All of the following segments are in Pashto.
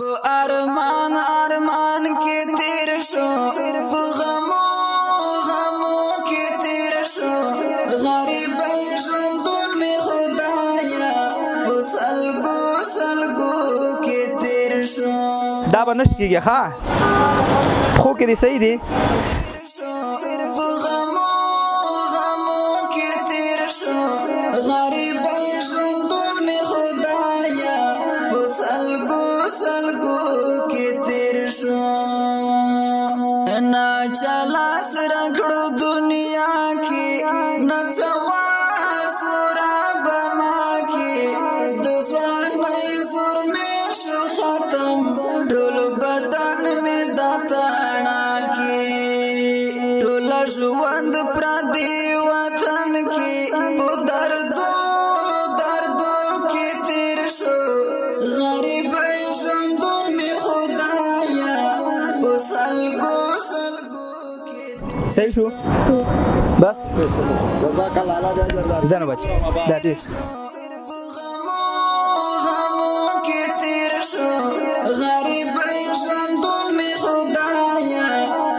په ارمان ارمان کې تیر شو په غمو غمو کې تیر شو غریب ژوندون می خدایا په سلګو سلګو کې تیر شو دا به نشته کېږي ښه خو کې دې صحیح دی په غمو غمو کې تیر شو غریب ژوندون می خدایا په سلګو سلګو کې تیر شو نه چلا سره کړو دنیا کې نه څوا سورا بما کې د ځوانۍ زور مې شو ختم ټول بدن مې داتانا کې ټول ژوند پردي وطن کې په دردو دردو کې تیر شو غریب ژوندون مې خدایا په سلګو سلګو کې صحیح شو بس زنه بچ دا دیس غمو غمو کې تیر شو غریب ژوندون مې خدایا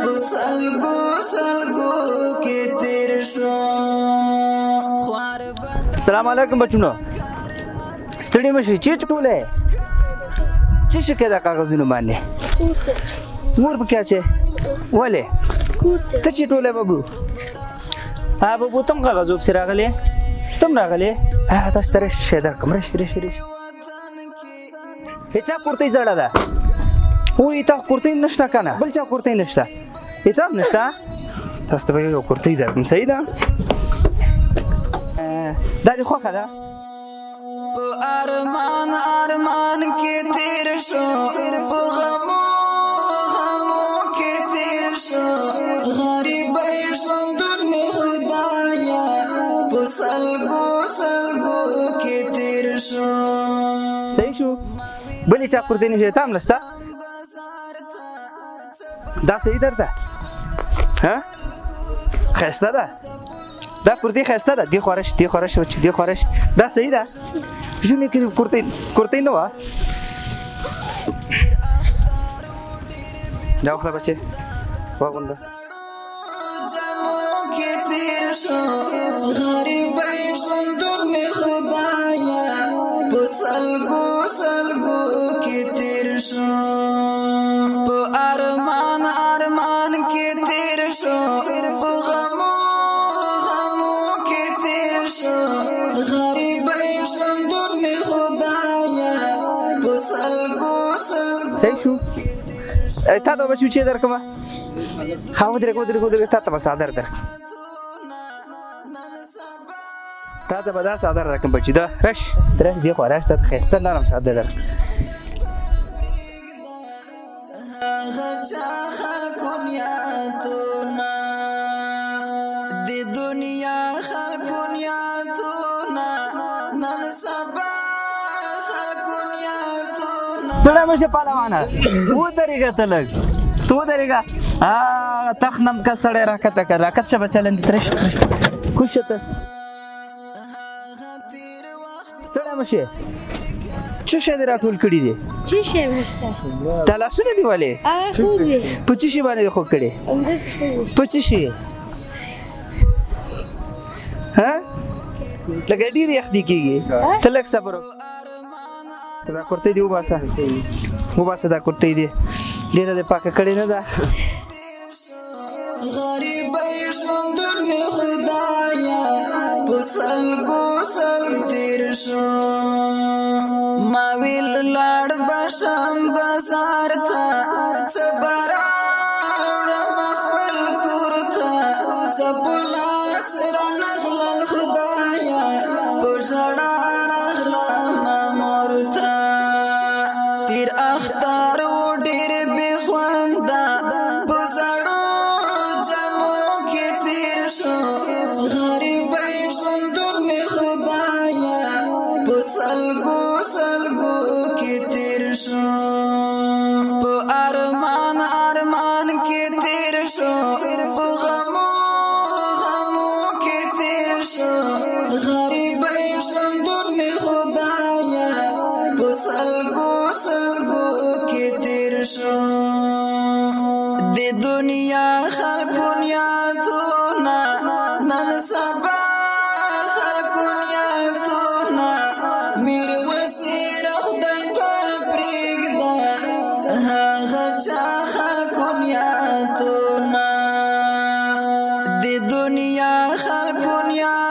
په سلګو سلګو کې تیر شو السلام علیکم بچونو ستړي مشي چې ټوله چې شکه دا کاغذونه باندې مور په کې چې ولې ته چې ټوله بابو بابو تم کاغذ وب سراغله تم راغله تاسو تر شه در کمره شری هیڅ کوړتې زړه ده وې تا کوړتې نشته کنه بل چا کوړتې نشته هیڅ نشته تاسو ته یو کوړتې درکم صحیح ده دا دې خوخه ده په ارمان ارمان کې تیر شو په غمو غمو کې تیر شو غریب ژوندون مې خدایا په سلګو سلګو کې تیر شو صحیح شو بلې چا کوړتې نشته تام نشته دا صحیح درته ها خسته ده دا کوړتې خسته ده دی خورش دا صحیح ده ژوند کې کوړتې نه و دا خو بچي واغونده جمو کې تیر شو غریب ژوندون مې خدایا په سلګو سلګو کې تیر شو په ارمان ارمان کې تیر شو په غمو غمو کې تیر شو غریب ژوندون مې خدایا په سلګو سلګو صحیح شو تا ته بچو چې درکمه خاو درې تا ته به صادر درک تا ته به دا صادر درکم بچي دا رش درش دی خو رش ته خسته نرم صادر درک غچا خلقونیاتونا دی دنیا خلقونیاتونا نن سبا خلقونیاتونا ستړی مشه پهلوانه ودرېږه ته لږ تو ودرېږه تخنم کا سړی راکته که راکت شه بچلن ترش کوشه ته ستړی مشه څه شی دې راټول کړي دي چی شی مشته دا لاسونه دي ولې خوب دی په څه شي باندې خوب کړي همداسې خوب دی په څه شي ها لکه ډېر یخني کېږي ته لږ صبر وکړه دا کوړتې دي وباسه دا کوړتې دي ډېره دې پاکه کړې نه ده غریب ژوندون مې خدایا په سلګو سل تیر شو ما ویل لاړ بشم بازار ته صبر راوړم خپل کور ته څپلاس رانغلل خدایا په ژړا راغلم مور ته تیر اختر و ډېر بې خونده په زړو جمو کې تیر شو غریب ژوندون مې خدایا په سلګو سلګو کې تیر شو په ارمان ارمان کې تیر شو په غمو غمو کې تیر شو غریب ژوندون مې خدایا په سلګو سلګو د دنیا خلقون یادونا نن سبا خلقون یادونا میر وسیر خدای تا پریږده هغه چا خلقون یادونا د دنیا خلقون یادونا